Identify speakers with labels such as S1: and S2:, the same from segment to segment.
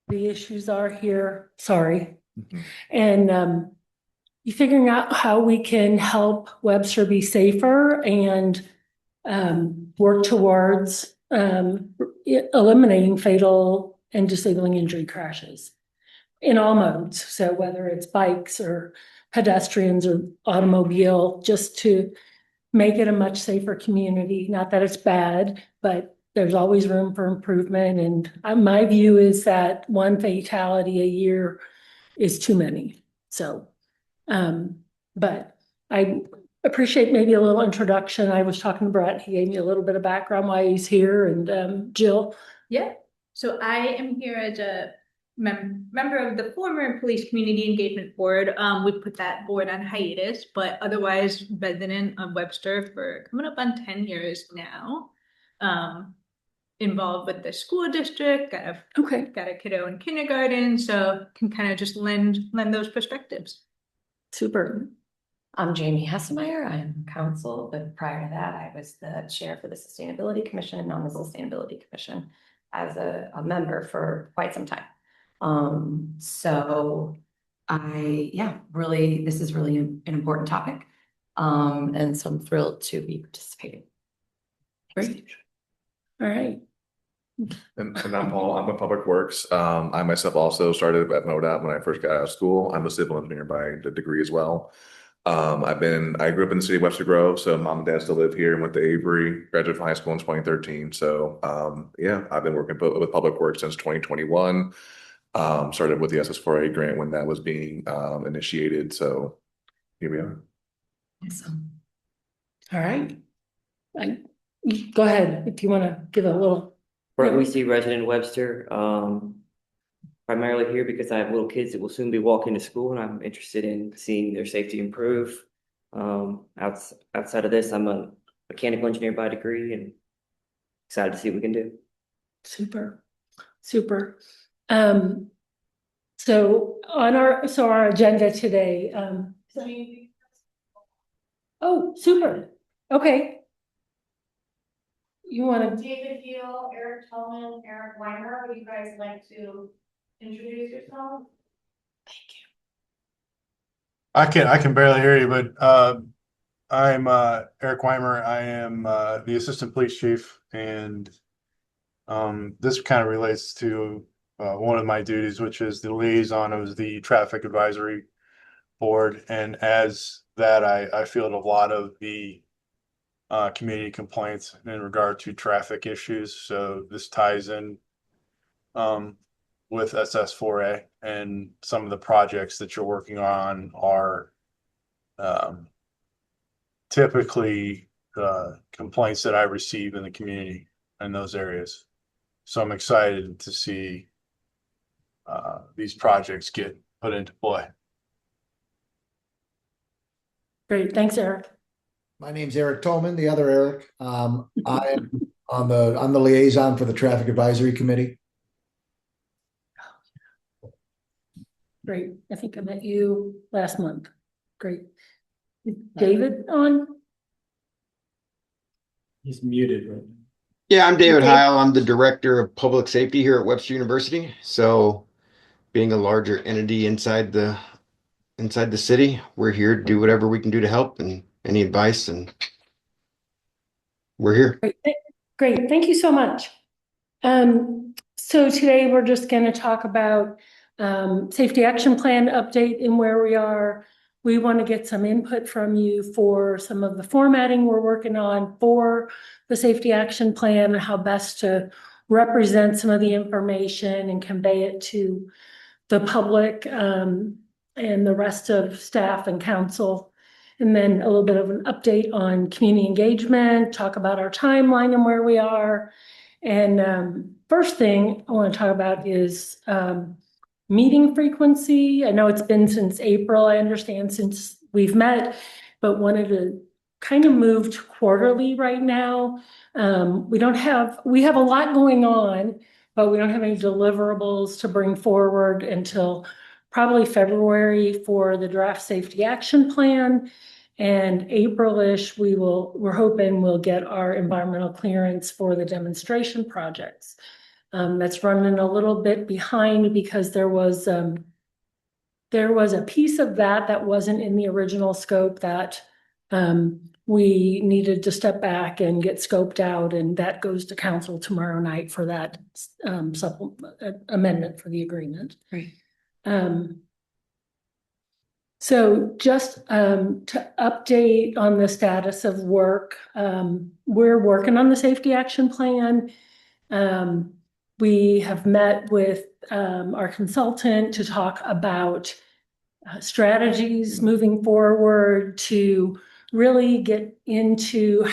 S1: the issues are here. Sorry.
S2: Mhm.
S1: And you figuring out how we can help Webster be safer and work towards eliminating fatal and disabling injury crashes in all modes. So whether it's bikes or pedestrians or automobile, just to make it a much safer community. Not that it's bad, but there's always room for improvement. And my view is that one fatality a year is too many. So, but I appreciate maybe a little introduction. I was talking to Brett. He gave me a little bit of background why he's here. And Jill.
S3: Yeah, so I am here as a member of the former Police Community Engagement Board. We put that board on hiatus, but otherwise resident of Webster for coming up on 10 years now. Involved with the school district, got a kiddo in kindergarten, so can kind of just lend those perspectives.
S1: Super.
S4: I'm Jamie Hessemeyer. I'm counsel, but prior to that, I was the chair for the Sustainability Commission on the Sustainability Commission as a member for quite some time. So this is really an important topic. And so I'm thrilled to be participating.
S1: Great. All right.
S2: And I'm Paul. I'm with Public Works. I myself also started at MoDOT when I first got out of school. I'm a civil engineer by the degree as well. I grew up in the city of Webster Grove, so mom and dad still live here and went to Avery, graduated from high school in 2013. So I've been working with Public Works since 2021. Started with the SS4A grant when that was being initiated. So here we are.
S4: Awesome.
S1: All right. Go ahead if you want to give a little.
S5: Brett Weesey, resident Webster. Primarily here because I have little kids that will soon be walking to school, and I'm interested in seeing their safety improve. Outside of this, I'm a mechanical engineer by degree, and excited to see what we can do.
S1: Super. So our agenda today. Oh, super. Okay. You want to?
S6: David Hill, Eric Tolman, Eric Weimer, would you guys like to introduce yourself?
S1: Thank you.
S7: I can barely hear you, but I'm Eric Weimer. I am the assistant police chief, and this kind of relates to one of my duties, which is the liaison of the traffic advisory board. And as that, I field a lot of the community complaints in regard to traffic issues. So this ties in with SS4A, and some of the projects that you're working on are typically complaints that I receive in the community in those areas. So I'm excited to see these projects get put into play.
S1: Great. Thanks, Eric.
S8: My name's Eric Tolman, the other Eric. I'm on the liaison for the Traffic Advisory Committee.
S1: Great. I think I met you last month. Great. Is David on?
S7: He's muted right now.
S9: Yeah, I'm David
S1: Okay.
S9: Heil. I'm the director of public safety here at Webster University. So being a larger entity inside the city, we're here to do whatever we can do to help, and any advice, and we're here.
S1: Great. Thank you so much. So today we're just going to talk about safety action plan update and where we are. We want to get some input from you for some of the formatting we're working on for the safety action plan and how best to represent some of the information and convey it to the public and the rest of staff and council. And then a little bit of an update on community engagement, talk about our timeline and where we are. And first thing I want to talk about is meeting frequency. I know it's been since April, I understand, since we've met, but wanted to kind of move to quarterly right now. We have a lot going on, but we don't have any deliverables to bring forward until probably February for the draft safety action plan. And April-ish, we're hoping we'll get our environmental clearance for the demonstration projects. That's running a little bit behind because there was a piece of that wasn't in the original scope that we needed to step back and get scoped out, and that goes to council tomorrow night for that amendment for the agreement.
S4: Right.
S1: So just to update on the status of work, we're working on the safety action plan. We have met with our consultant to talk about strategies moving forward to really get into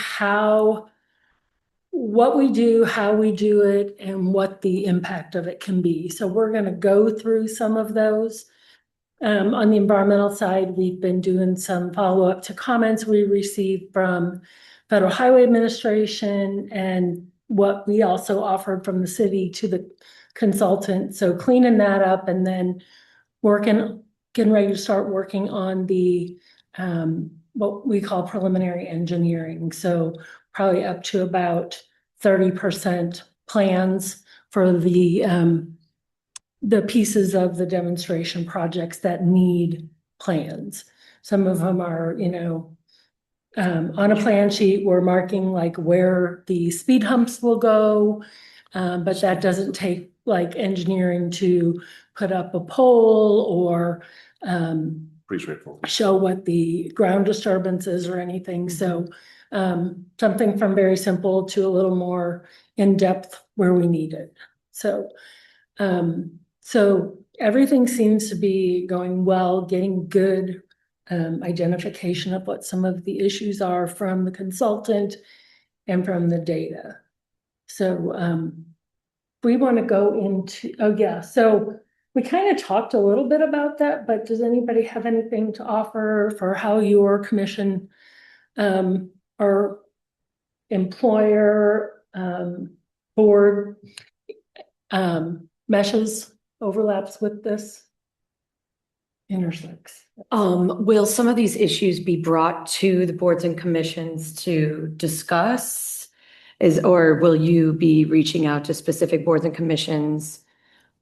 S1: what we do, how we do it, and what the impact of it can be. So we're going to go through some of those. On the environmental side, we've been doing some follow-up to comments we received from Federal Highway Administration and what we also offered from the city to the consultant. So cleaning that up and then getting ready to start working on the what we call preliminary engineering. So probably up to about 30% plans for the pieces of the demonstration projects that need plans. Some of them are, on a plan sheet, we're marking like where the speed humps will go. But that doesn't take like engineering to put up a pole or
S2: Pretty straightforward.
S1: show what the ground disturbance is or anything. So something from very simple to a little more in-depth where we need it. So everything seems to be going well, getting good identification of what some of the issues are from the consultant and from the data. So we want to go into, so we kind of talked a little bit about that, but does anybody have anything to offer for how your commission or employer board meshes, overlaps with this? Intersects.
S4: Will some of these issues be brought to the boards and commissions to discuss? Or will you be reaching out to specific boards and commissions,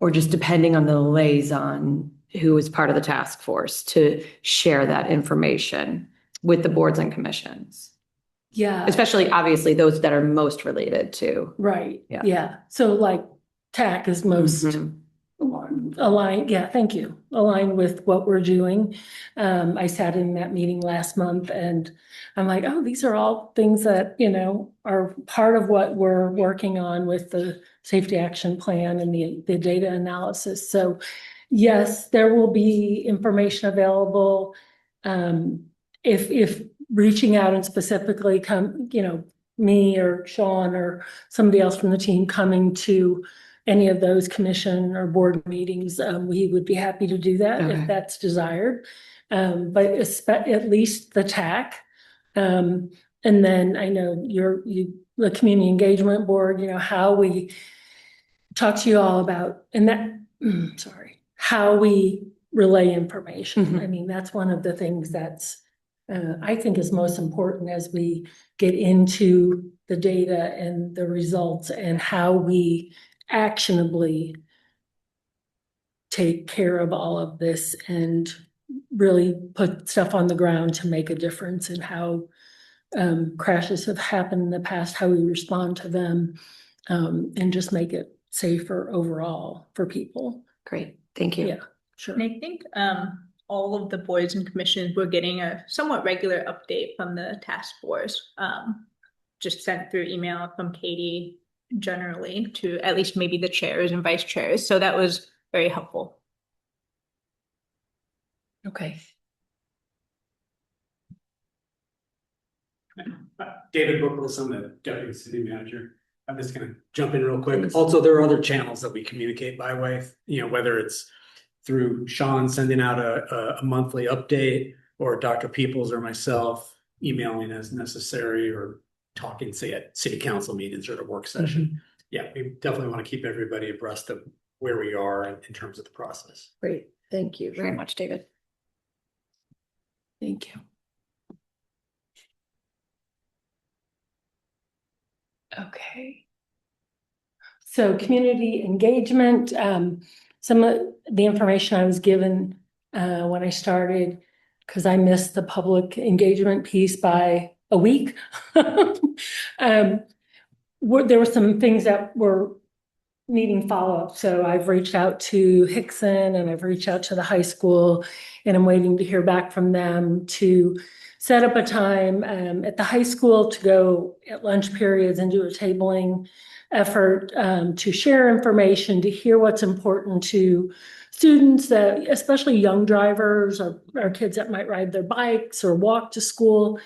S4: or just depending on the liaison who is part of the task force to share that information with the boards and commissions?
S1: Yeah.
S4: Especially obviously those that are most related to.
S1: Right.
S4: Yeah.
S1: Yeah. So like TAC is most
S4: Mhm.
S1: aligned. Yeah, thank you. Aligned with what we're doing. I sat in that meeting last month and I'm like, oh, these are all things that, are part of what we're working on with the safety action plan and the data analysis. So yes, there will be information available. If reaching out and specifically me or Sean or somebody else from the team coming to any of those commission or board meetings, we would be happy to do that
S4: Okay.
S1: if that's desired. But at least the TAC. And then I know the community engagement board, how we talk to you all about, and that, sorry, how we relay information.
S4: Mhm.
S1: I mean, that's one of the things that's, I think is most important as we get into the data and the results and how we actionably take care of all of this and really put stuff on the ground to make a difference in how crashes have happened in the past, how we respond to them, and just make it safer overall for people.
S4: Great, thank you.
S1: Yeah, sure.
S3: And I think all of the boards and commissions were getting a somewhat regular update from the task force, just sent through email from Katie generally to at least maybe the chairs and vice chairs. So that was very helpful.
S4: Okay.
S10: David Brookles, I'm the deputy city manager. I'm just gonna jump in real quick. Also, there are other channels that we communicate by way, whether it's through Sean sending out a monthly update, or Dr. Peoples or myself emailing as necessary, or talking, say, at city council meetings or at a work session. Yeah, we definitely want to keep everybody abreast of where we are in terms of the process.
S4: Great, thank you very much, David.
S1: Thank you. Okay. So community engagement, some of the information I was given when I started, because I missed the public engagement piece by a week. There were some things that were needing follow-up. So I've reached out to Hickson and I've reached out to the high school, and I'm waiting to hear back from them to set up a time at the high school to go at lunch periods and do a tabling effort to share information, to hear what's important to students, especially young drivers or kids that might ride their bikes or walk to school,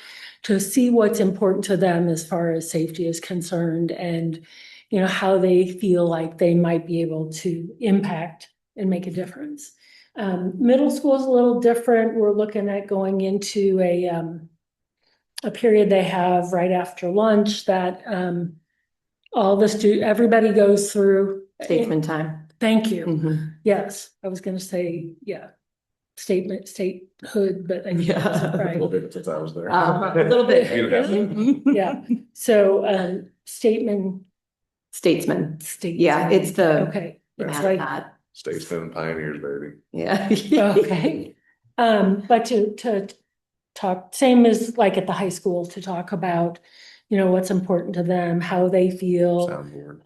S1: to see what's important to them as far as safety is concerned, and how they feel like they might be able to impact and make a difference. Middle school is a little different. We're looking at going into a period they have right after lunch that everybody goes through.
S4: Statement time.
S1: Thank you.
S4: Mhm.
S1: Yes, I was gonna say, yeah, statehood, but I think
S4: Yeah.
S1: that's
S2: A
S1: right.
S2: little bit since I was there.
S4: A little bit.
S2: You have to.
S4: Mhm.
S1: Yeah, so
S4: Statesman.
S1: Statesman.
S4: Yeah, it's the.
S1: Okay,
S2: That's
S1: it's like,
S4: that.
S2: Statesmen and pioneers, baby.
S4: Yeah.
S1: okay. But to talk, same as like at the high school, to talk about, what's important to them, how they feel
S2: Soundboard.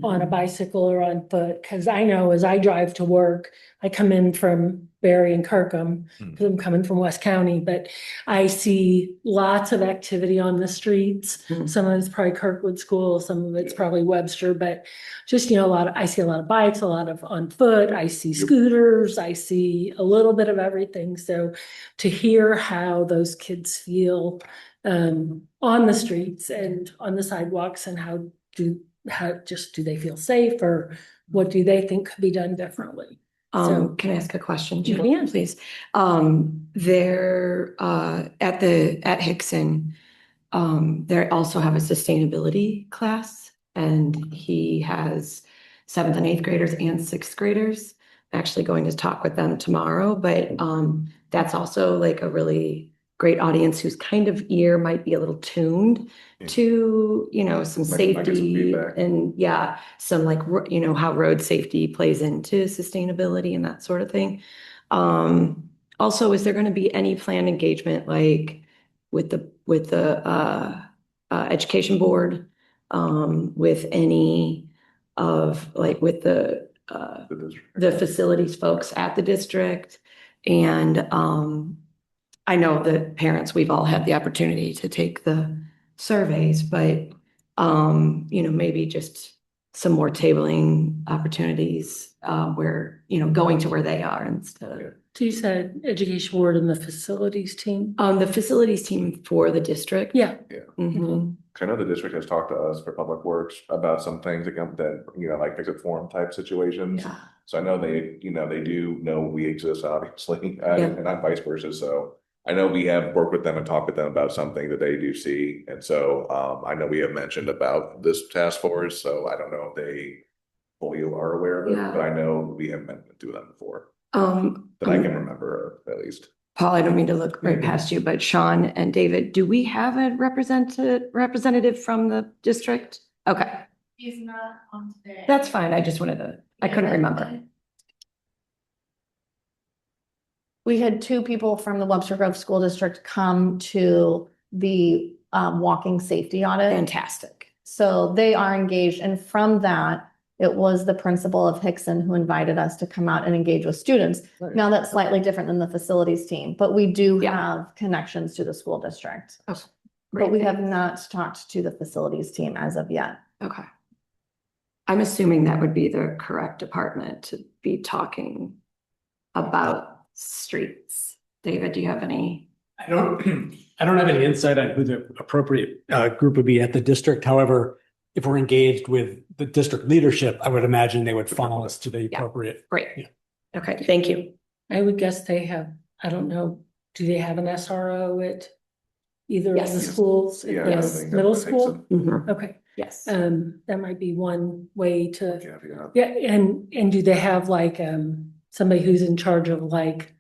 S1: on a bicycle or on foot. Cause I know as I drive to work, I come in from Barry and Kirkham, because I'm coming from West County, but I see lots of activity on the streets.
S4: Mhm.
S1: Some of it's probably Kirkwood School, some of it's probably Webster, but just, I see a lot of bikes, a lot of on foot, I see scooters, I see a little bit of everything. So to hear how those kids feel on the streets and on the sidewalks, and how do they feel safe, or what do they think could be done differently?
S4: Can I ask a question,
S1: You
S4: Jill,
S1: can.
S4: please? There, at Hickson, they also have a sustainability class, and he has 7th and 8th graders and 6th graders. I'm actually going to talk with them tomorrow, but that's also like a really great audience whose kind of ear might be a little tuned to, some
S2: Might get some
S4: safety
S2: feedback.
S4: and some like, how road safety plays into sustainability and that sort of thing. Also, is there going to be any planned engagement like with the education board, with any of like with the facilities folks at the district? And I know that parents, we've all had the opportunity to take the surveys, but maybe just some more tabling opportunities where, going to where they are instead of.
S1: So you said education board and the facilities team?
S4: The facilities team for the district.
S1: Yeah.
S4: Mhm.
S2: I know the district has talked to us for Public Works about some things that like exit forum type situations.
S4: Yeah.
S2: So I know they do know we exist, obviously, and not vice versa. So I know we have worked with them and talked with them about something that they do see. And so I know we have mentioned about this task force. So I don't know if they fully are aware of it,
S4: Yeah.
S2: but I know we have mentioned to them before. That I can remember at least.
S4: Paul, I don't mean to look right past you, but Sean and David, do we have a representative from the district? Okay,
S6: He's not on today.
S4: that's fine. I just I couldn't remember.
S11: We had 2 people from the Webster Grove School District come to the walking safety audit.
S4: Fantastic.
S11: So they are engaged, and from that, it was the principal of Hickson who invited us to come out and engage with students. Now, that's slightly different than the facilities team, but we do have connections to the school district.
S4: Oh,
S11: But we have not talked to the facilities team as of yet.
S4: Okay. I'm assuming that would be the correct department to be talking about streets. David, do you have any?
S10: I don't have any insight on who the appropriate group would be at the district. However, if we're engaged with the district leadership, I would imagine they would funnel us to the appropriate.
S4: Great.
S10: Yeah.
S4: Okay, thank you.
S1: I would guess they have, I don't know, do they have an SRO at either of the
S4: Yes.
S1: schools?
S2: Yeah,
S1: At
S2: I
S1: the
S2: think
S1: middle
S2: that makes
S1: school?
S2: sense.
S4: Mhm.
S1: Okay,
S4: Yes.
S1: that might be one way to,
S2: Yeah.
S1: yeah, and do they have like, somebody who's in charge of like,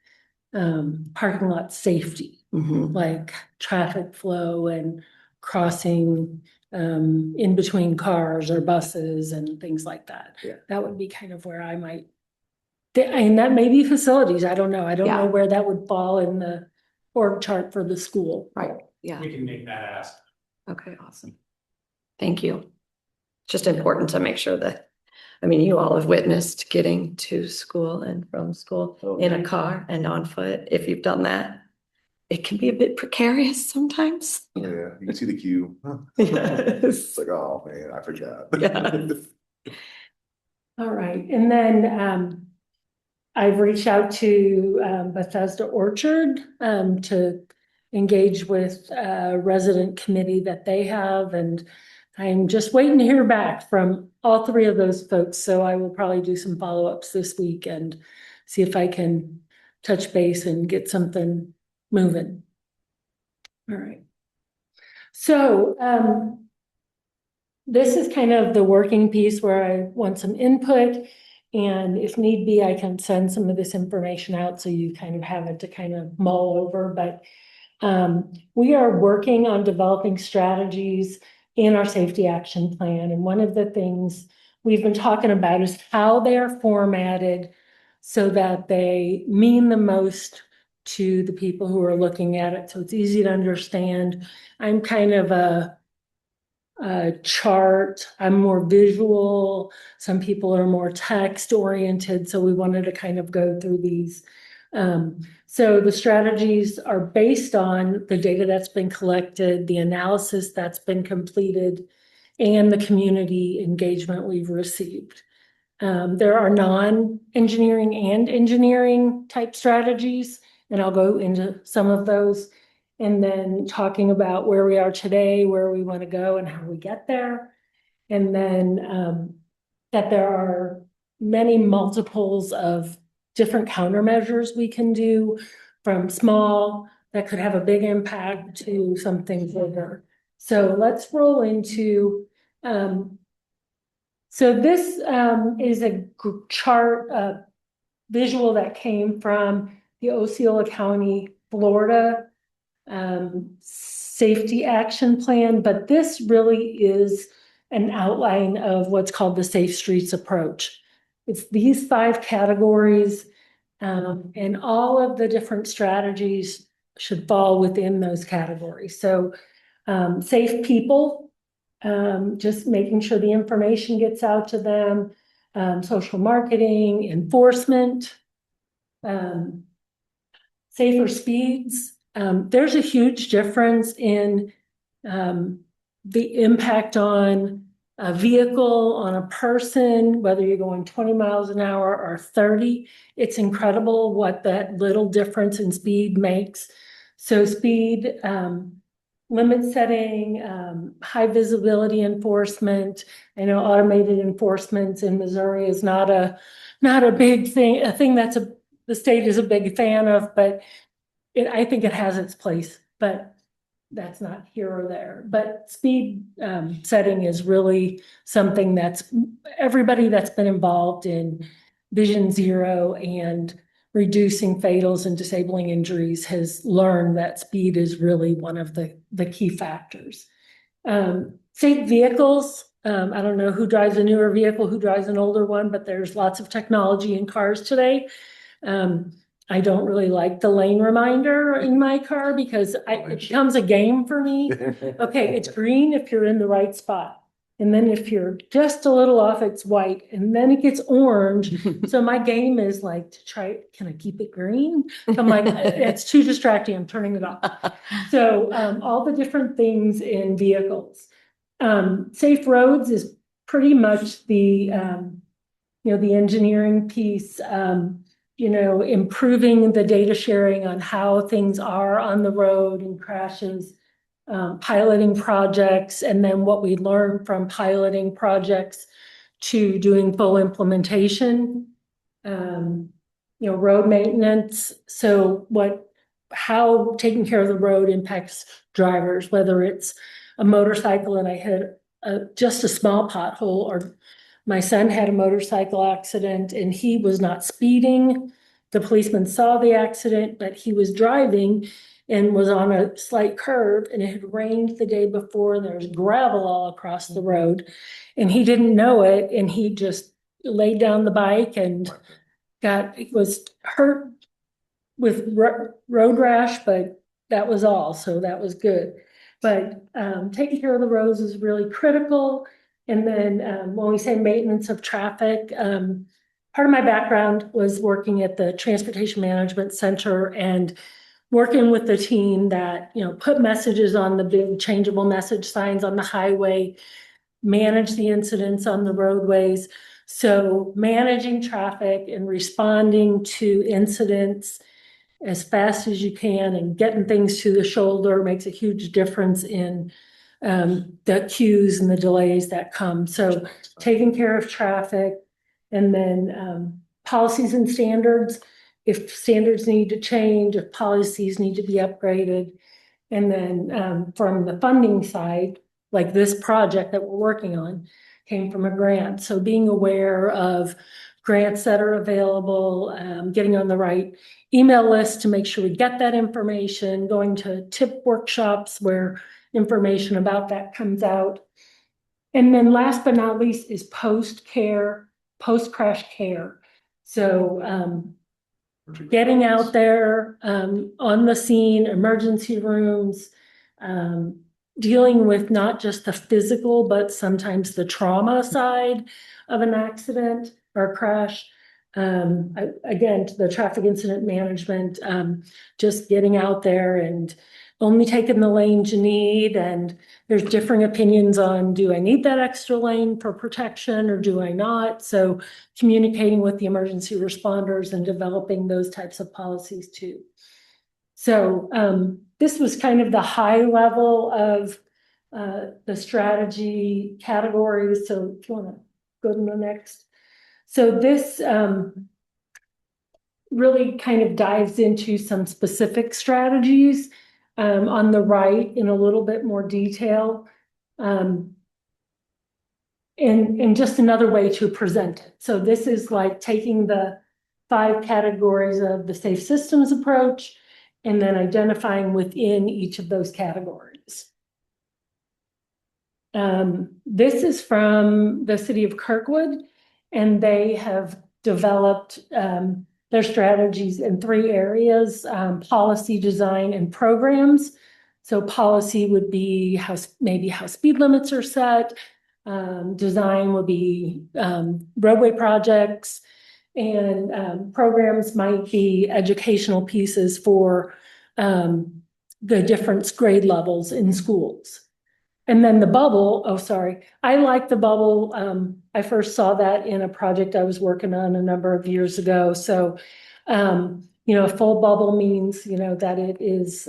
S1: parking lot safety,
S4: Mhm.
S1: like traffic flow and crossing, in between cars or buses and things like that.
S4: Yeah.
S1: That would be kind of where I might, and that may be facilities. I don't know. I don't know
S4: Yeah.
S1: where that would fall in the org chart for the school.
S4: Right, yeah,
S10: We can make that ask.
S4: okay, awesome. Thank you. Just important to make sure that, I mean, you all have witnessed getting to school and from school in a car and on foot. If you've done that, it can be a bit precarious sometimes.
S2: Yeah, you can see the queue.
S4: Yes.
S2: It's like, oh man, I forgot.
S4: Yeah.
S1: All right, and then I've reached out to Bethesda Orchard to engage with a resident committee that they have, and I'm just waiting to hear back from all three of those folks. So I will probably do some follow-ups this week and see if I can touch base and get something moving. All right. So this is kind of the working piece where I want some input. And if need be, I can send some of this information out so you kind of have it to kind of mull over. But we are working on developing strategies in our safety action plan. And one of the things we've been talking about is how they are formatted so that they mean the most to the people who are looking at it. So it's easy to understand. I'm kind of a chart. I'm more visual. Some people are more text oriented. So we wanted to kind of go through these. So the strategies are based on the data that's been collected, the analysis that's been completed, and the community engagement we've received. There are non-engineering and engineering type strategies, and I'll go into some of those. And then talking about where we are today, where we want to go and how we get there. And then that there are many multiples of different countermeasures we can do, from small that could have a big impact to something bigger. So let's roll into, so this is a chart, visual that came from the Osceola County, Florida safety action plan, but this really is an outline of what's called the Safe Streets approach. It's these 5 categories, and all of the different strategies should fall within those categories. So safe people, just making sure the information gets out to them, social marketing, enforcement, safer speeds. There's a huge difference in the impact on a vehicle, on a person, whether you're going 20 miles an hour or 30. It's incredible what that little difference in speed makes. So speed, limit setting, high visibility enforcement. I know automated enforcement in Missouri is not a big thing, a thing that's the state is a big fan of, but I think it has its place, but that's not here or there. But speed setting is really something that's everybody that's been involved in Vision Zero and reducing fatals and disabling injuries has learned that speed is really one of the key factors. Safe vehicles. I don't know who drives a newer vehicle, who drives an older one, but there's lots of technology in cars today. I don't really like the lane reminder in my car because it becomes a game for me. Okay, it's green if you're in the right spot. And then if you're just a little off, it's white, and then it gets orange. So my game is like to try, can I keep it green? I'm like, it's too distracting, I'm turning it off. So all the different things in vehicles. Safe roads is pretty much the, the engineering piece, improving the data sharing on how things are on the road and crashes, piloting projects, and then what we learn from piloting projects to doing full implementation, road maintenance. So how taking care of the road impacts drivers, whether it's a motorcycle and I hit just a small pothole, or my son had a motorcycle accident and he was not speeding. The policeman saw the accident, but he was driving and was on a slight curve, and it had rained the day before, and there was gravel all across the road. And he didn't know it, and he just laid down the bike and was hurt with road rash, but that was all, so that was good. But taking care of the roads is really critical. And then when we say maintenance of traffic, part of my background was working at the Transportation Management Center and working with the team that, put messages on the big changeable message signs on the highway, manage the incidents on the roadways. So managing traffic and responding to incidents as fast as you can and getting things to the shoulder makes a huge difference in the queues and the delays that come. So taking care of traffic, and then policies and standards, if standards need to change, if policies need to be upgraded. And then from the funding side, like this project that we're working on came from a grant. So being aware of grants that are available, getting on the right email list to make sure we get that information, going to tip workshops where information about that comes out. And then last but not least is post-care, post-crash care. So getting out there on the scene, emergency rooms, dealing with not just the physical, but sometimes the trauma side of an accident or crash. Again, to the traffic incident management, just getting out there and only taking the lanes you need. And there's differing opinions on, do I need that extra lane for protection or do I not? So communicating with the emergency responders and developing those types of policies too. So this was kind of the high level of the strategy categories. So if you want to go to the next. So this really kind of dives into some specific strategies on the right in a little bit more detail. And just another way to present it. So this is like taking the 5 categories of the safe systems approach and then identifying within each of those categories. This is from the city of Kirkwood, and they have developed their strategies in 3 areas, policy, design, and programs. So policy would be maybe how speed limits are set. Design would be roadway projects, and programs might be educational pieces for the different grade levels in schools. And then the bubble, I like the bubble. I first saw that in a project I was working on a number of years ago. So, a full bubble means, that it is,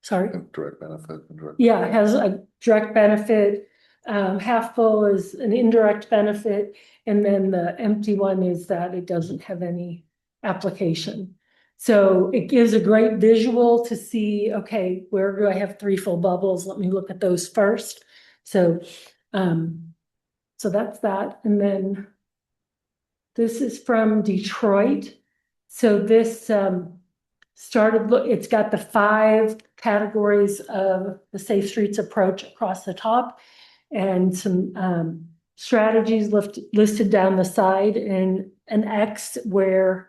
S1: sorry?
S2: Direct benefit.
S1: Yeah, it has a direct benefit. Half full is an indirect benefit. And then the empty one is that it doesn't have any application. So it gives a great visual to see, okay, where do I have 3 full bubbles? Let me look at those first. So, so that's that. And then this is from Detroit. So this it's got the 5 categories of the Safe Streets approach across the top and some strategies listed down the side and an X where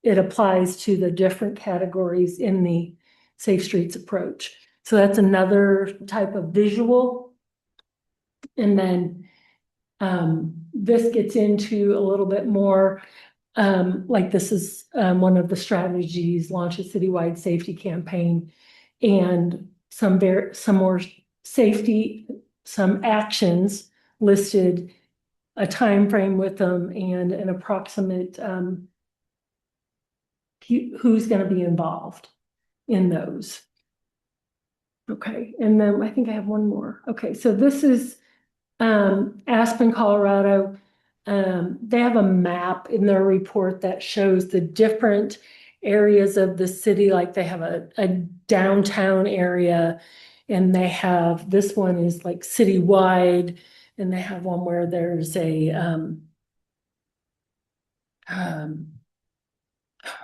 S1: it applies to the different categories in the Safe Streets approach. So that's another type of visual. And then this gets into a little bit more, like this is one of the strategies, launch a citywide safety campaign, and some more safety, some actions listed, a time frame with them, and an approximate who's going to be involved in those. Okay, and then I think I have one more. Okay, so this is Aspen, Colorado. They have a map in their report that shows the different areas of the city, like they have a downtown area, and they have, this one is like citywide, and they have one where there's a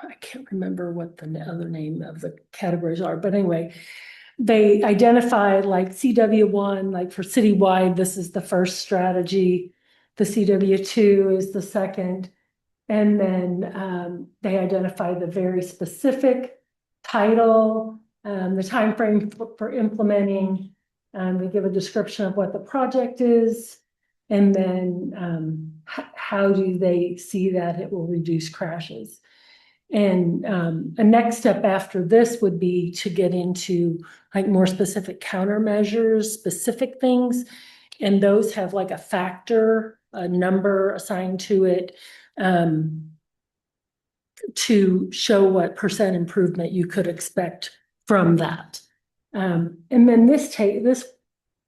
S1: I can't remember what the other name of the categories are, but anyway, they identified like CW1, like for citywide, this is the first strategy. The CW2 is the second. And then they identify the very specific title, the timeframe for implementing. They give a description of what the project is. And then how do they see that it will reduce crashes? And a next step after this would be to get into like more specific countermeasures, specific things. And those have like a factor, a number assigned to it, to show what percent improvement you could expect from that. And then this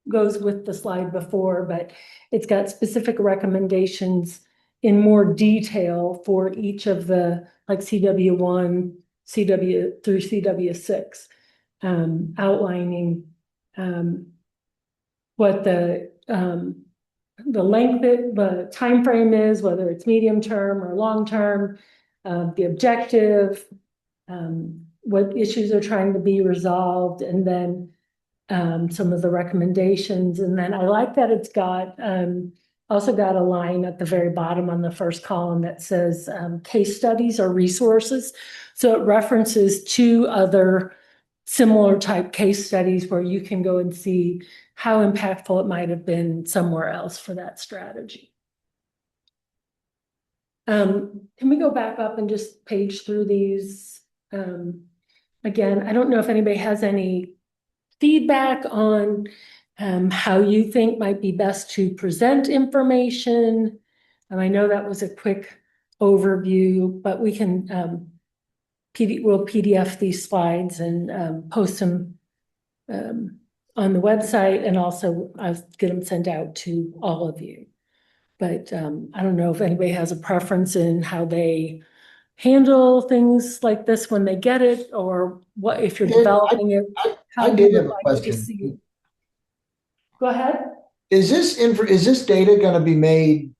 S1: goes with the slide before, but it's got specific recommendations in more detail for each of the like CW1, CW through CW6, outlining what the length, the time frame is, whether it's medium term or long term, the objective, what issues are trying to be resolved, and then some of the recommendations. And then I like that it's got also got a line at the very bottom on the first column that says case studies or resources. So it references 2 other similar type case studies where you can go and see how impactful it might have been somewhere else for that strategy. Can we go back up and just page through these? Again, I don't know if anybody has any feedback on how you think might be best to present information. And I know that was a quick overview, but we can we'll PDF these slides and post them on the website, and also I'll get them sent out to all of you. But I don't know if anybody has a preference in how they handle things like this when they get it, or what if you're developing it.
S8: I did have a question.
S1: Go ahead.
S8: Is this data going to be made?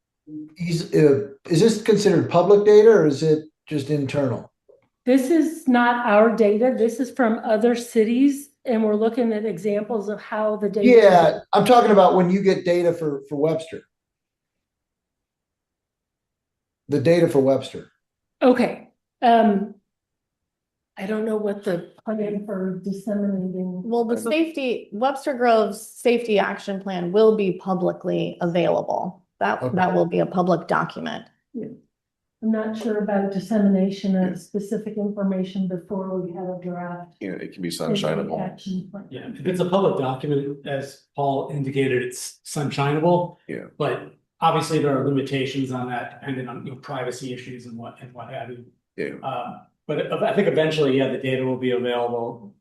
S8: Is this considered public data, or is it just internal?
S1: This is not our data. This is from other cities, and we're looking at examples of how the data.
S8: Yeah, I'm talking about when you get data for Webster. The data for Webster.
S1: Okay. I don't know what the plan for disseminating.
S11: Well, the Webster Grove's safety action plan will be publicly available. That will be a public document.
S1: Yeah. I'm not sure about dissemination of specific information before we have a draft.
S2: Yeah, it can be sunshineable.
S1: Action plan.
S10: Yeah, if it's a public document, as Paul indicated, it's sunshineable.
S2: Yeah.
S10: But obviously there are limitations on that, depending on privacy issues and what have you.
S2: Yeah.
S10: But I think eventually, yeah, the data will be available.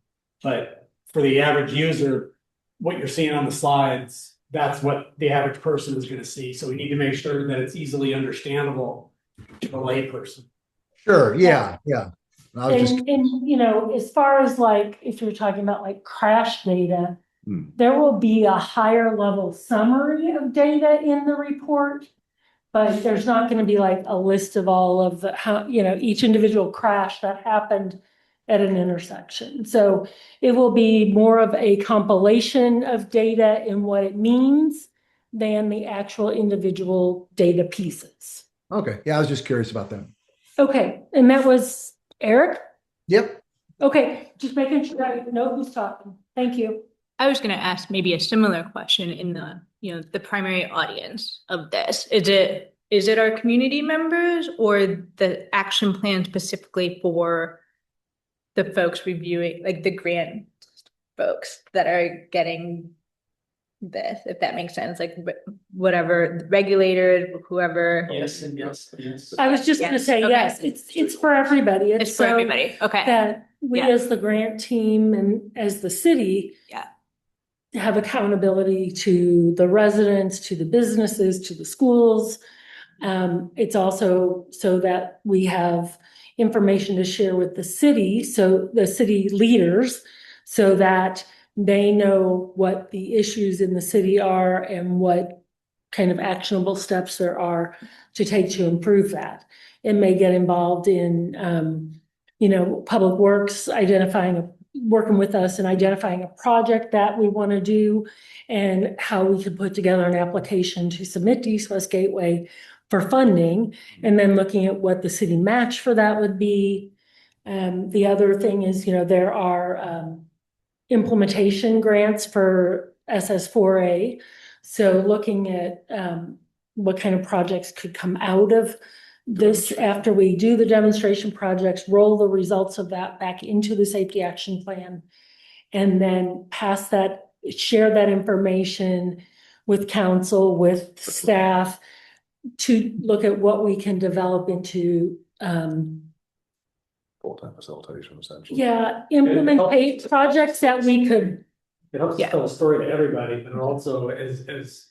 S10: But for the average user, what you're seeing on the slides, that's what the average person is going to see. So we need to make sure that it's easily understandable to a layperson.
S8: Sure. Yeah. Yeah.
S1: And you know, as far as like, if you're talking about like crash data, there will be a higher level summary of data in the report, but there's not going to be like a list of all of the, how, you know, each individual crash that happened at an intersection. So it will be more of a compilation of data and what it means than the actual individual data pieces.
S8: Okay. Yeah, I was just curious about that.
S1: Okay. And that was Eric?
S8: Yep.
S1: Okay. Just making sure I know who's talking. Thank you.
S3: I was going to ask maybe a similar question in the, the primary audience of this. Is it our community members or the action plan specifically for the folks reviewing, like the grant folks that are getting this, if that makes sense, like whatever the regulator, whoever.
S10: Yes, and yes, yes.
S1: I was just going to say,
S3: Okay.
S1: yes, it's for everybody.
S3: It's for everybody. Okay.
S1: That we as the grant team and as the city have accountability to the residents, to the businesses, to the schools. It's also so that we have information to share with the city, so the city leaders, so that they know what the issues in the city are and what kind of actionable steps there are to take to improve that. It may get involved in, Public Works working with us and identifying a project that we want to do and how we could put together an application to submit to East West Gateway for funding, and then looking at what the city match for that would be. The other thing is, there are implementation grants for SS4A. So looking at what kind of projects could come out of this after we do the demonstration projects, roll the results of that back into the safety action plan, and then share that information with council, with staff, to look at what we can develop into
S2: Full-time facilitation essentially.
S1: implement projects that we could.
S10: It helps
S1: Yeah.
S10: tell a story to everybody, but also, as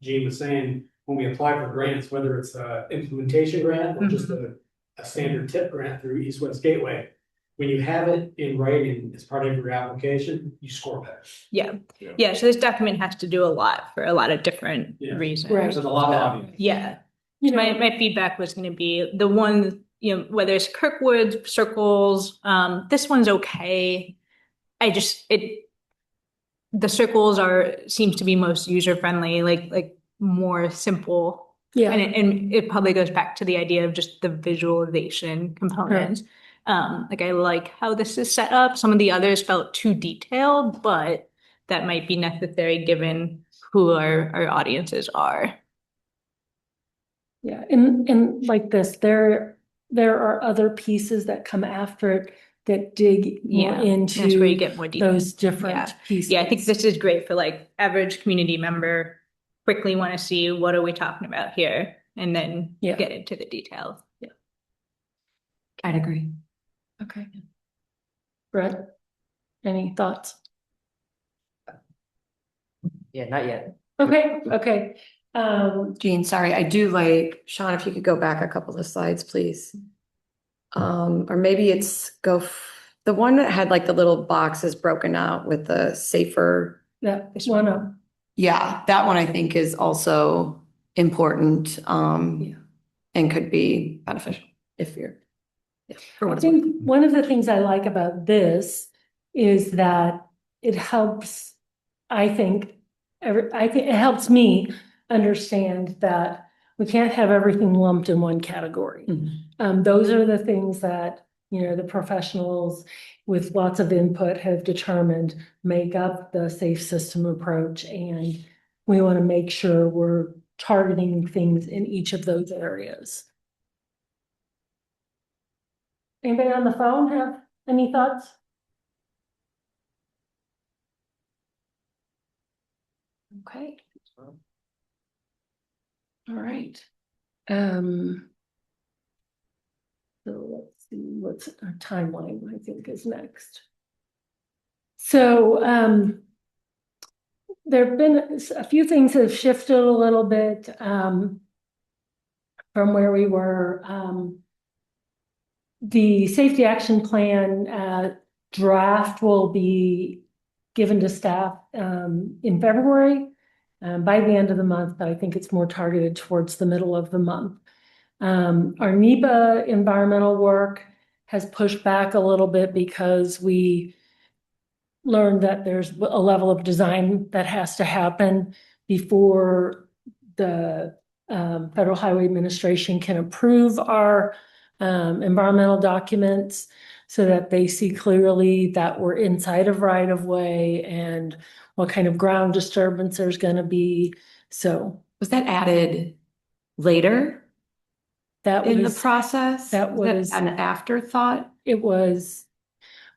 S10: Gene was saying, when we apply for grants, whether it's a implementation grant or just a standard tip grant through East West Gateway, when you have it in writing as part of your application, you score better.
S3: Yeah, so this document has to do a lot for a lot of different
S10: Yeah.
S3: reasons.
S1: Right.
S10: There's a lot of obvious.
S3: Yeah. My feedback was gonna be the one, whether it's Kirkwood, Circles, this one's okay. The circles seems to be most user friendly, like more simple.
S1: Yeah.
S3: And it probably goes back to the idea of just the visualization component. Like I like how this is set up. Some of the others felt too detailed, but that might be necessary given who our audiences are.
S1: Yeah, and like this, there are other pieces that come after it that dig more into
S3: That's where you get more detail.
S1: those different pieces.
S3: Yeah, I think this is great for like average community member, quickly want to see what are we talking about here, and then get into the details.
S1: Yeah.
S4: I'd agree.
S1: Okay. Brett, any thoughts?
S5: Yeah, not yet.
S1: Okay.
S4: Jean, sorry, I do like, Sean, if you could go back a couple of slides, please. Or maybe the one that had like the little boxes broken out with the safer.
S1: That one up.
S4: Yeah, that one I think is also important, and could be beneficial if you're.
S1: I think one of the things I like about this is that it helps, I think it helps me understand that we can't have everything lumped in one category. Those are the things that, the professionals with lots of input have determined make up the safe system approach. And we want to make sure we're targeting things in each of those areas. Anybody on the phone have any thoughts? Okay. All right. So let's see what's our timeline, I think, is next. So there have been a few things that have shifted a little bit from where we were. The safety action plan draft will be given to staff in February by the end of the month, but I think it's more targeted towards the middle of the month. Our NEPA environmental work has pushed back a little bit because we learned that there's a level of design that has to happen before the Federal Highway Administration can approve our environmental documents, so that they see clearly that we're inside of right of way and what kind of ground disturbance there's going to be. So
S4: was that added later in the process?
S1: That was
S4: an afterthought.
S1: It was,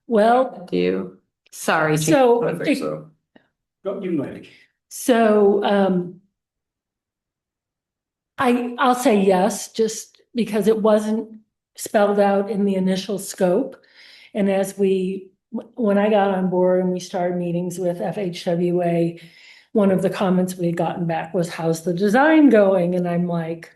S1: well,
S4: sorry.
S1: So
S2: I think so.
S10: You might.
S1: So I'll say yes, just because it wasn't spelled out in the initial scope. And when I got on board and we started meetings with FHWA, one of the comments we had gotten back was, how's the design going? And I'm like,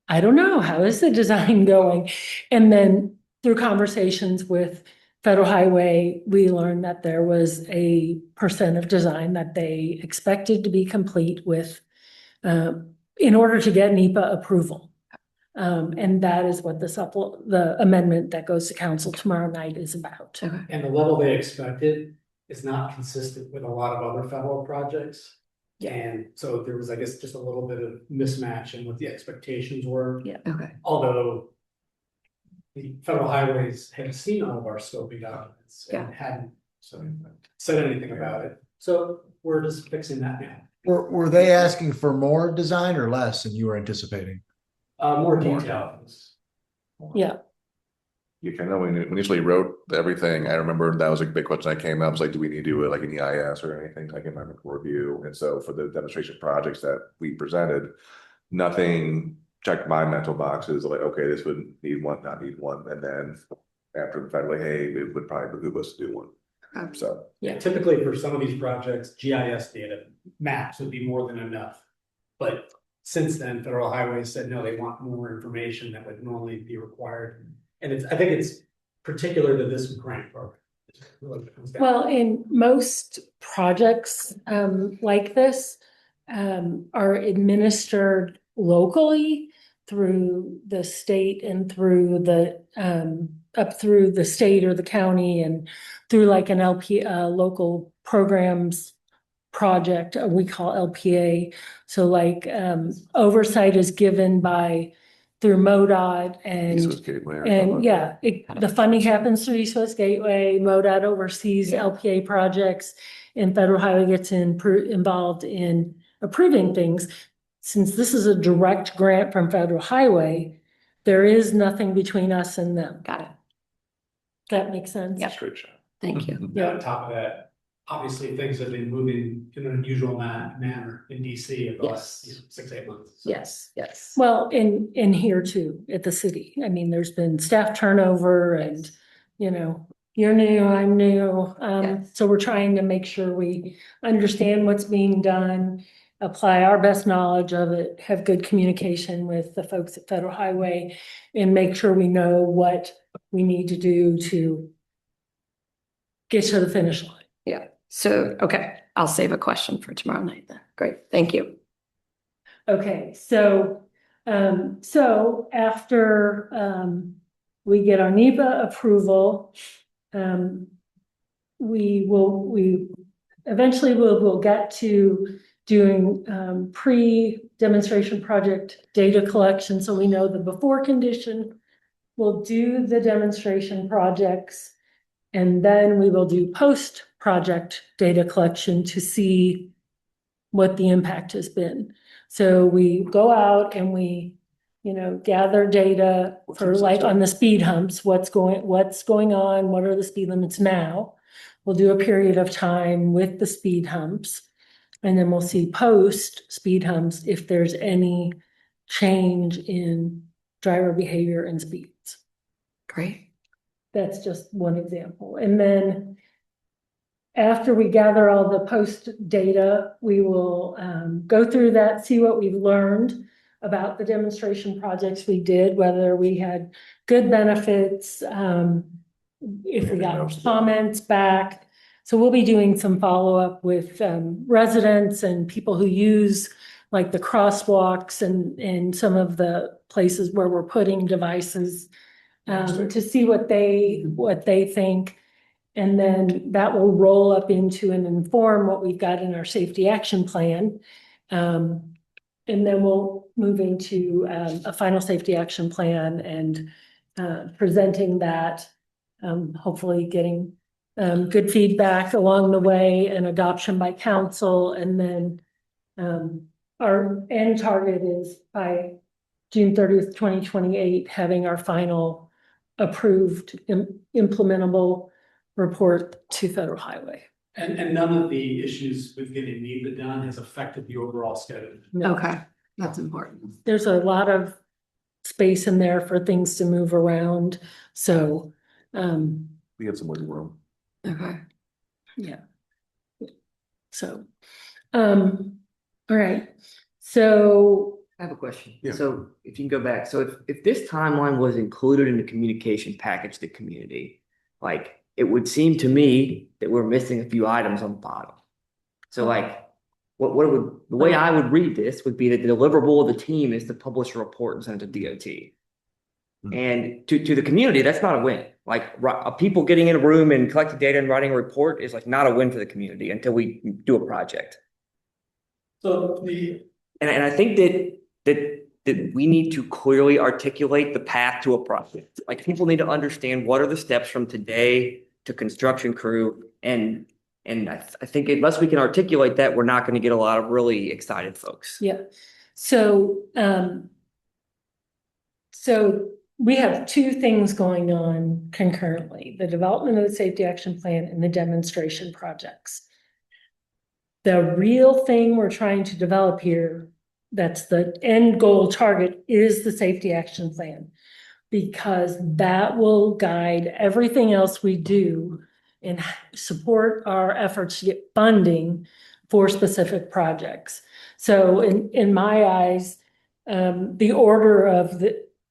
S1: I don't know, how is the design going? And then through conversations with Federal Highway, we learned that there was a % of design that they expected to be complete with in order to get NEPA approval. And that is what the amendment that goes to council tomorrow night is about.
S4: Okay.
S10: And the level they expected is not consistent with a lot of other federal projects. And so there was, I guess, just a little bit of mismatch in what the expectations were.
S1: Yeah.
S4: Okay.
S10: Although the federal highways had seen all of our scoping documents
S4: Yeah.
S10: and hadn't said anything about it. So we're just fixing that now.
S8: Were they asking for more design or less than you were anticipating?
S10: More details.
S1: Yeah.
S2: You kind of, when we initially wrote everything, I remember that was a big question that came up. It was like, do we need to do it like an EIS or anything like environmental review? And so for the demonstration projects that we presented, nothing checked my mental boxes like, okay, this would need one, not need one. And then after the fact, like, hey, it would probably behoove us to do one. So
S10: Yeah, typically for some of these projects, GIS data maps would be more than enough. But since then, Federal Highways said, no, they want more information that would normally be required. And I think it's particular to this grant program.
S1: Well, in most projects like this are administered locally through the state and through the up through the state or the county and through like an local programs project we call LPA. So like oversight is given by through MoDOT
S2: East Coast Gateway or
S1: and
S2: something.
S1: yeah, the funding happens through East Coast Gateway. MoDOT oversees LPA projects, and Federal Highway gets involved in approving things. Since this is a direct grant from Federal Highway, there is nothing between us and them.
S4: Got it.
S1: That makes sense.
S4: Yep.
S2: Straight shot.
S4: Thank you.
S10: Yeah, on top of that, obviously things have been moving in an unusual manner in DC over the last 6-8 months. So.
S4: Yes.
S1: Well, in here too, at the city. I mean, there's been staff turnover and, you know, you're new, I'm new. So we're trying to make sure we understand what's being done, apply our best knowledge of it, have good communication with the folks at Federal Highway, and make sure we know what we need to do to get to the finish line.
S4: Yeah. So, okay, I'll save a question for tomorrow night then. Great. Thank you.
S1: Okay, so after we get our NEPA approval, we eventually will get to doing pre-demonstration project data collection, so we know the before condition. We'll do the demonstration projects, and then we will do post-project data collection to see what the impact has been. So we go out and we, you know, gather data for like on the speed humps, what's going on, what are the speed limits now? We'll do a period of time with the speed humps, and then we'll see post speed humps if there's any change in driver behavior and speeds.
S4: Great.
S1: That's just one example. And then after we gather all the post data, we will go through that, see what we've learned about the demonstration projects we did, whether we had good benefits, if we got comments back. So we'll be doing some follow-up with residents and people who use like the crosswalks and some of the places where we're putting devices to see what they think. And then that will roll up into and inform what we've got in our safety action plan. And then we'll move into a final safety action plan and presenting that, hopefully getting good feedback along the way and adoption by council. And then our end target is by June 30th, 2028, having our final approved implementable report to Federal Highway.
S10: And none of the issues with getting NEPA done has affected the overall schedule.
S1: No.
S4: Okay, that's important.
S1: There's a lot of space in there for things to move around. So
S2: We have some wiggle room.
S4: Okay.
S1: yeah. So all right. So
S5: I have a question.
S2: Yeah.
S5: So if you can go back, so if this timeline was included in the communication package to the community, like it would seem to me that we're missing a few items on the bottom. So like, the way I would read this would be that the deliverable of the team is to publish a report and send it to DOT. And to the community, that's not a win. Like people getting in a room and collecting data and writing a report is like not a win for the community until we do a project.
S10: So
S5: And I think that we need to clearly articulate the path to a project. Like people need to understand what are the steps from today to construction crew. And I think unless we can articulate that, we're not going to get a lot of really excited folks.
S1: Yeah. So, so we have two things going on concurrently, the development of the safety action plan and the demonstration projects. The real thing we're trying to develop here, that's the end goal target, is the safety action plan, because that will guide everything else we do and support our efforts to get funding for specific projects. So in my eyes, the order of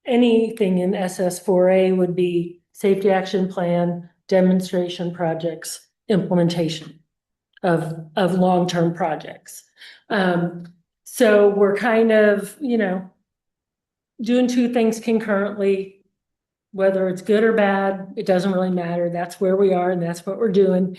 S1: anything in SS4A would be safety action plan, demonstration projects, implementation of long-term projects. So we're kind of, doing two things concurrently. Whether it's good or bad, it doesn't really matter. That's where we are and that's what we're doing.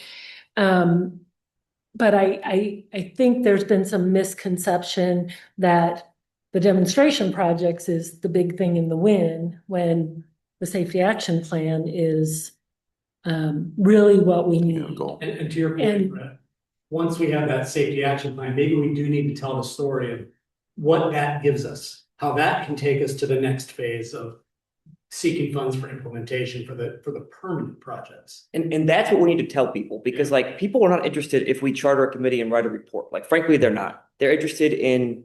S1: But I think there's been some misconception that the demonstration projects is the big thing in the win, when the safety action plan is really what we need.
S10: and to your point, Brett, once we have that safety action plan, maybe we do need to tell the story of what that gives us, how that can take us to the next phase of seeking funds for implementation for the permanent projects.
S5: And that's what we need to tell people, because like people are not interested if we charter a committee and write a report. Like frankly, they're not. They're interested in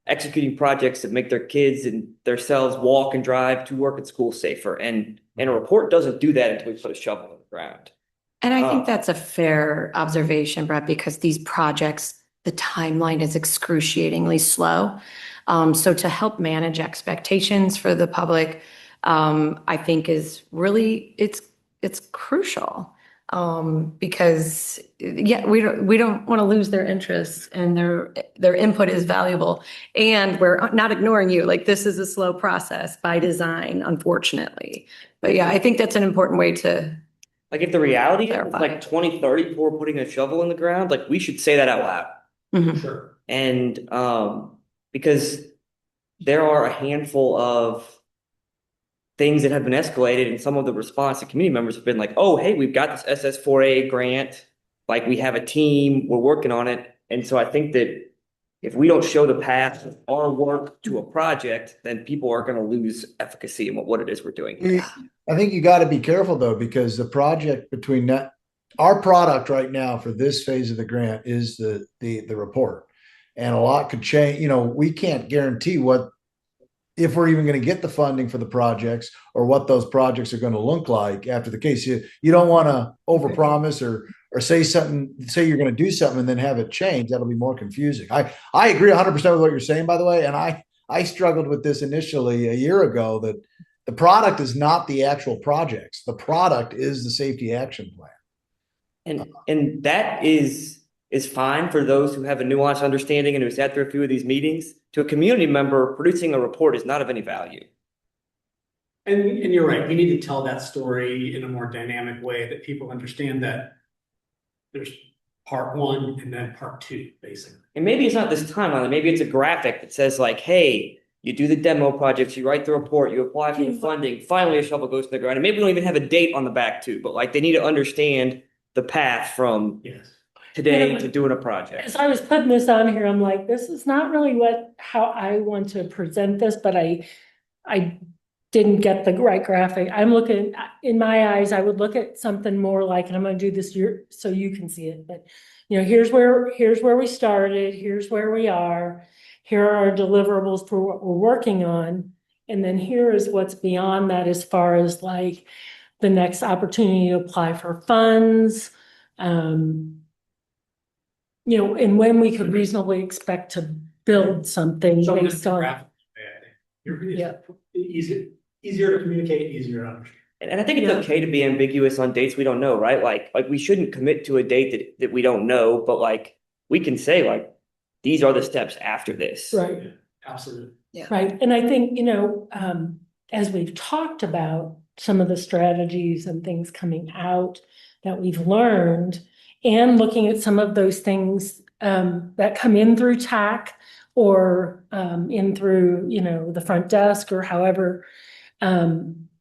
S5: executing projects that make their kids and themselves walk and drive to work and school safer. And a report doesn't do that until we put a shovel in the ground.
S4: And I think that's a fair observation, Brett, because these projects, the timeline is excruciatingly slow. So to help manage expectations for the public, I think is really, it's crucial. Because we don't want to lose their interest, and their input is valuable, and we're not ignoring you. Like, this is a slow process by design, unfortunately. But yeah, I think that's an important way to,
S5: like, if the reality is
S4: clarify.
S5: like 2030 before putting a shovel in the ground, like we should say that out loud.
S4: Mhm.
S10: Sure.
S5: And because there are a handful of things that have been escalated, and some of the response to community members have been like, oh, hey, we've got this SS4A grant, like we have a team, we're working on it. And so I think that if we don't show the path of our work to a project, then people are going to lose efficacy in what it is we're doing here.
S8: I think you got to be careful though, because the project between that, our product right now for this phase of the grant is the report, and a lot could change. We can't guarantee if we're even going to get the funding for the projects, or what those projects are going to look like after the case. You don't want to overpromise or say you're going to do something and then have it change. That'll be more confusing. I agree 100% with what you're saying, by the way. And I struggled with this initially a year ago, that the product is not the actual projects. The product is the safety action plan.
S5: And that is fine for those who have a nuanced understanding and who sat through a few of these meetings. To a community member, producing a report is not of any value.
S10: And you're right. We need to tell that story in a more dynamic way, that people understand that there's part one and then part two, basically.
S5: And maybe it's not this timeline. Maybe it's a graphic that says like, hey, you do the demo projects, you write the report, you apply for the funding, finally a shovel goes to the ground. And maybe we don't even have a date on the back too, but like they need to understand the path from today to doing a project.
S1: As I was putting this on here, I'm like, this is not really how I want to present this, but I didn't get the right graphic. I'm looking, in my eyes, I would look at something more like, and I'm going to do this so you can see it, but here's where we started, here's where we are, here are our deliverables for what we're working on, and then here is what's beyond that as far as like the next opportunity to apply for funds, and when we could reasonably expect to build something based on.
S10: Easier to communicate, easier to understand.
S5: And I think it's okay to be ambiguous on dates we don't know, right? Like we shouldn't commit to a date that we don't know, but like we can say like these are the steps after this.
S1: Right.
S10: Absolutely.
S1: Right, and I think, as we've talked about some of the strategies and things coming out that we've learned, and looking at some of those things that come in through TAC or in through, the front desk or however,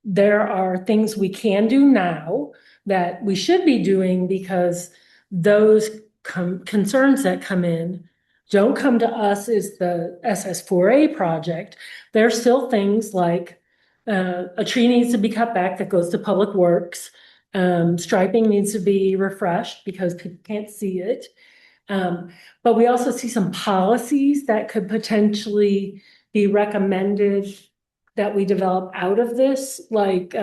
S1: there are things we can do now that we should be doing because those concerns that come in don't come to us as the SS4A project. There's still things like a tree needs to be cut back that goes to Public Works. Striping needs to be refreshed because people can't see it. But we also see some policies that could potentially be recommended that we develop out of this, like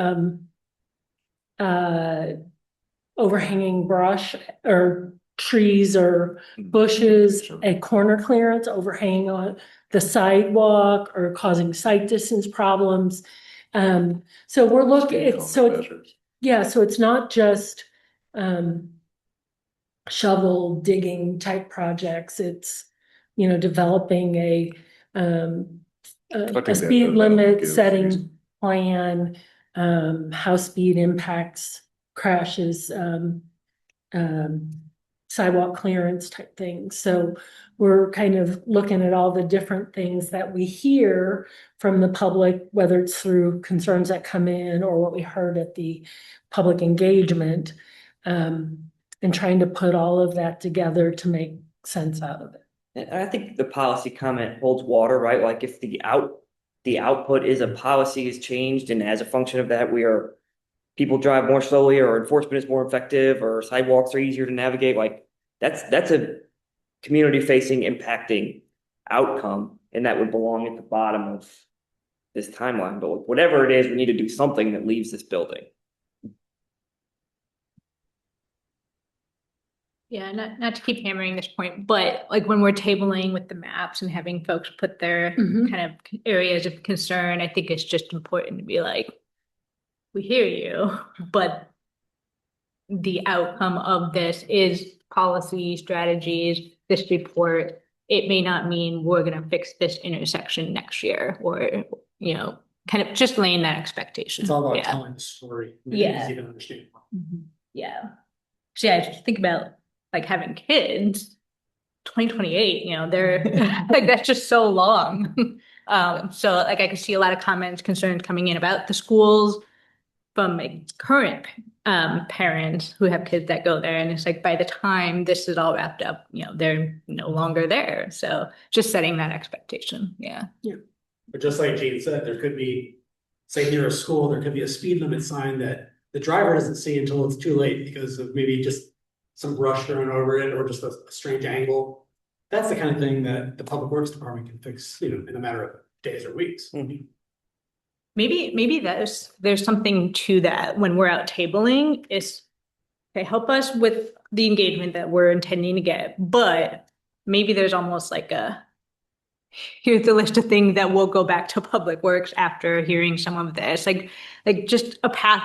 S1: overhanging brush or trees or bushes, a corner clearance overhanging on the sidewalk or causing sight distance problems. So we're looking, so it's not just shovel digging type projects. It's, developing a speed limit setting plan, how speed impacts crashes, sidewalk clearance type things. So we're kind of looking at all the different things that we hear from the public, whether it's through concerns that come in or what we heard at the public engagement, and trying to put all of that together to make sense out of it.
S5: And I think the policy comment holds water, right? Like if the output is a policy is changed, and as a function of that, people drive more slowly, or enforcement is more effective, or sidewalks are easier to navigate. Like that's a community facing impacting outcome, and that would belong at the bottom of this timeline. But whatever it is, we need to do something that leaves this building.
S3: Yeah, not to keep hammering this point, but like when we're tabling with the maps and having folks put their kind of areas of concern, I think it's just important to be like, we hear you, but the outcome of this is policy, strategies, this report. It may not mean we're going to fix this intersection next year, or, kind of just laying that expectation.
S10: It's all about telling the story.
S3: Yeah.
S10: You can understand.
S3: Yeah. So yeah, just think about like having kids, 2028, they're like, that's just so long. So like I could see a lot of comments, concerns coming in about the schools from like current parents who have kids that go there. And it's like, by the time this is all wrapped up, they're no longer there. So just setting that expectation. Yeah.
S10: But just like Gene said, there could be, say near a school, there could be a speed limit sign that the driver doesn't see until it's too late because of maybe just some brush thrown over it or just a strange angle. That's the kind of thing that the Public Works Department can fix, in a matter of days or weeks.
S5: Mm-hmm.
S3: Maybe there's something to that when we're out tabling is they help us with the engagement that we're intending to get, but maybe there's almost like here's the list of things that will go back to Public Works after hearing some of this, like just a path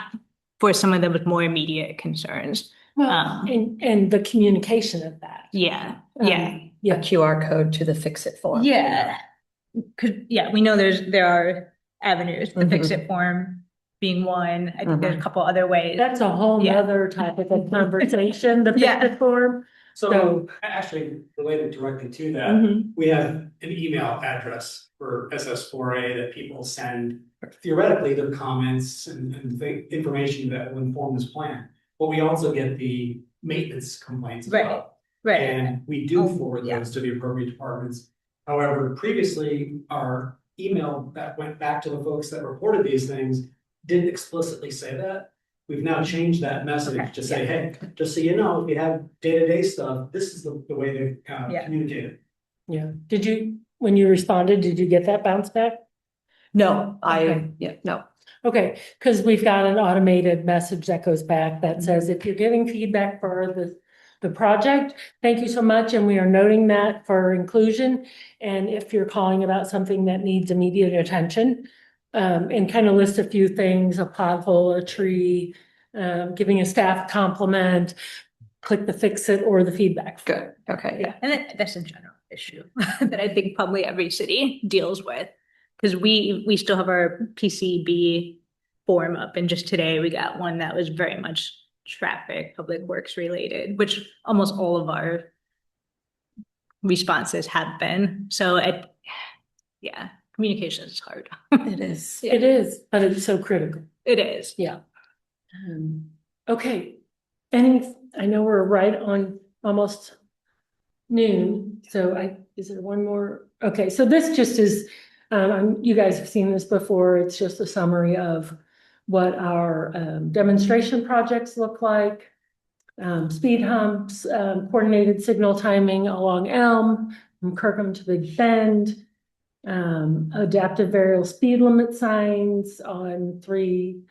S3: for some of the more immediate concerns.
S1: Well, and the communication of that.
S3: Yeah.
S4: A QR code to the Fix It form.
S3: Yeah. We know there are avenues, the Fix It form being one. I think there's a couple other ways.
S1: That's a whole nother topic of conversation, the Fix It form.
S10: So actually related directly to that, we have an email address for SS4A that people send theoretically their comments and information that will inform this plan. But we also get the maintenance complaints as well.
S3: Right.
S10: And we do forward those to the appropriate departments. However, previously, our email that went back to the folks that reported these things didn't explicitly say that. We've now changed that message to say, hey, just so you know, if you have day-to-day stuff, this is the way to communicate it.
S1: Yeah. When you responded, did you get that bounce back?
S4: No,
S1: no. Okay, because we've got an automated message that goes back that says, if you're giving feedback for the project, thank you so much, and we are noting that for inclusion. And if you're calling about something that needs immediate attention, and kind of list a few things, a pothole, a tree, giving a staff compliment, click the Fix It or the feedback.
S4: Good. Okay.
S3: And that's in general. issue that I think probably every city deals with. Because we still have our PCB form up, and just today we got one that was very much traffic, public works related, which almost all of our responses have been. So yeah, communication is hard.
S4: It is.
S1: It is, but it's so critical.
S3: It is.
S1: Yeah. Okay. I know we're right on almost noon, so is there one more? Okay, so this just is, you guys have seen this before. It's just a summary of what our demonstration projects look like. Speed humps, coordinated signal timing along Elm, from Kirkham to Big Bend. Adaptive variable speed limit signs on 3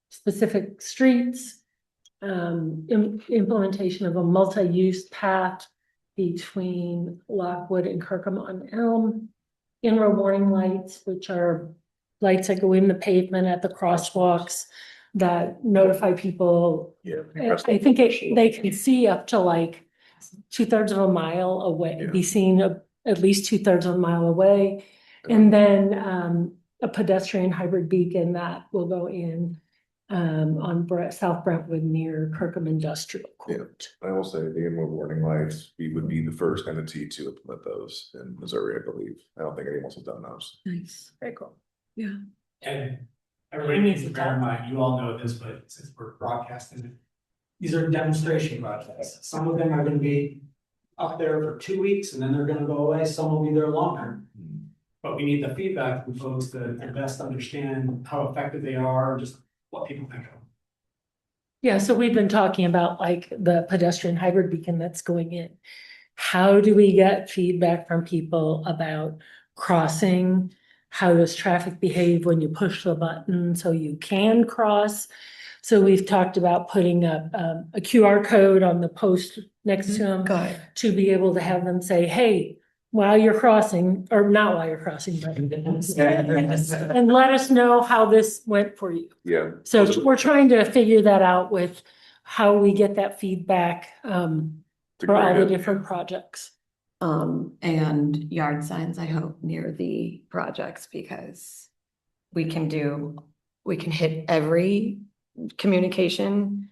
S1: specific streets. Implementation of a multi-use path between Lockwood and Kirkham on Elm. In-row warning lights, which are lights that go in the pavement at the crosswalks that notify people.
S2: Yeah.
S1: I think they can see up to like 2/3 of a mile away, be seen at least 2/3 of a mile away. And then a pedestrian hybrid beacon that will go in on South Brentwood near Kirkham Industrial Court.
S2: I will say the inward warning lights, we would be the first entity to implement those in Missouri, I believe. I don't think anyone else has done those.
S4: Nice.
S1: Very cool.
S4: Yeah.
S10: And everybody needs to bear in mind, you all know this, but since we're broadcasting it, these are demonstration projects. Some of them are gonna be up there for 2 weeks and then they're gonna go away. Some will be there longer. But we need the feedback from folks to best understand how effective they are, just what people think of them.
S1: Yeah, so we've been talking about like the pedestrian hybrid beacon that's going in. How do we get feedback from people about crossing? How does traffic behave when you push the button so you can cross? So we've talked about putting up a QR code on the post next to them
S4: Got it.
S1: to be able to have them say, hey, while you're crossing, or not while you're crossing, but and let us know how this went for you.
S2: Yeah.
S1: So we're trying to figure that out with how we get that feedback for all the different projects.
S4: And yard signs, I hope, near the projects, because we can hit every communication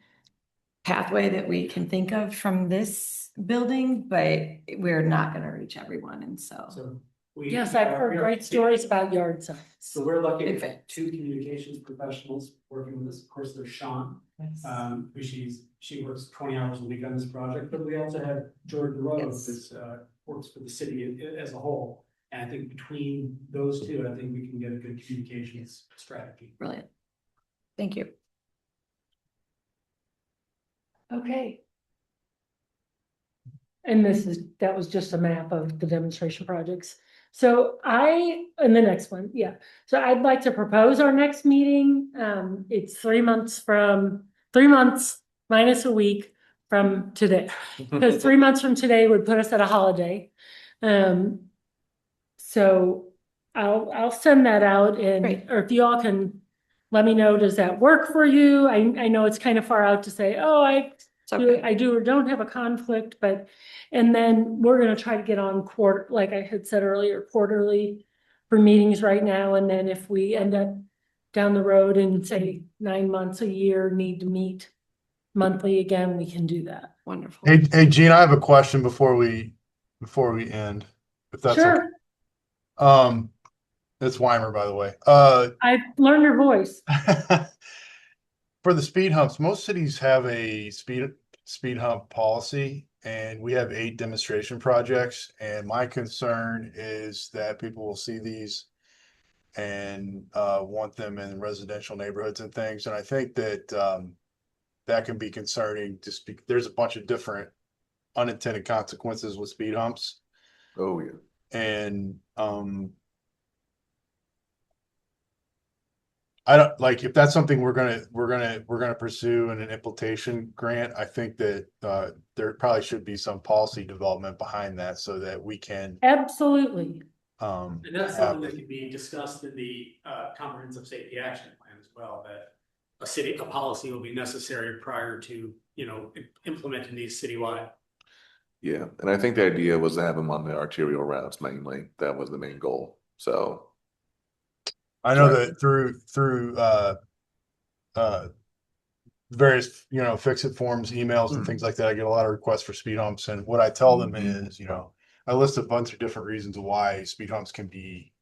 S4: pathway that we can think of from this building, but we're not gonna reach everyone, and so.
S1: Yes, I've heard great stories about yard signs.
S10: So we're lucky to have 2 communications professionals working with us. Of course, there's Sean, who she works 20 hours a week on this project, but we also have Jordan Rose, that works for the city as a whole. And I think between those 2, I think we can get a good communications strategy.
S4: Brilliant. Thank you.
S1: Okay. And that was just a map of the demonstration projects. So and the next one, yeah. So I'd like to propose our next meeting. It's 3 months minus a week from today. Because 3 months from today would put us at a holiday. So I'll send that out or if you all can let me know, does that work for you? I know it's kind of far out to say, oh, I do or don't have a conflict, and then we're gonna try to get on like I had said earlier, quarterly for meetings right now. And then if we end up down the road and say 9 months, a year, need to meet monthly again, we can do that.
S4: Wonderful.
S7: Hey, Gene, I have a question before we end, if that's
S1: Sure.
S7: okay. It's Weimer, by the way.
S1: I've learned your voice.
S7: For the speed humps, most cities have a speed hump policy, and we have 8 demonstration projects. And my concern is that people will see these and want them in residential neighborhoods and things. And I think that that can be concerning. There's a bunch of different unintended consequences with speed humps.
S2: Oh yeah.
S7: And I don't like if that's something we're gonna pursue in an implementation grant. I think that there probably should be some policy development behind that so that we can
S1: Absolutely.
S10: And that's something that can be discussed in the comprehensive safety action plan as well, that a policy will be necessary prior to, implementing these citywide.
S2: Yeah, and I think the idea was to have them on the arterial routes mainly. That was the main goal. So
S7: I know
S2: Sorry.
S7: that through uh various, fix it forms, emails and things like that. I get a lot of requests for speed humps. And what I tell them is, I list a bunch of different reasons why speed humps can be,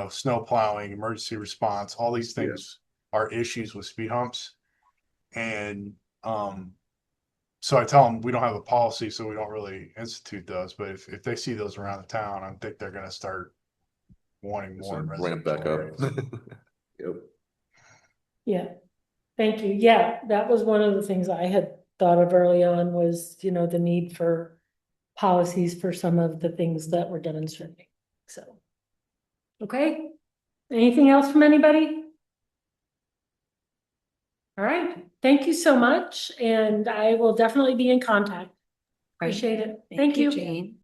S7: snow plowing, emergency response, all these things are issues with speed humps. And so I tell them we don't have a policy, so we don't really institute those. But if they see those around the town, I think they're gonna start wanting more in
S2: ramp back
S7: residential
S2: up.
S7: areas.
S2: Yep.
S1: Yeah, thank you. Yeah, that was one of the things I had thought of early on was, the need for policies for some of the things that we're demonstrating, so. Okay, anything else from anybody? All right, thank you so much, and I will definitely be in contact. Appreciate it. Thank you.
S4: Jane.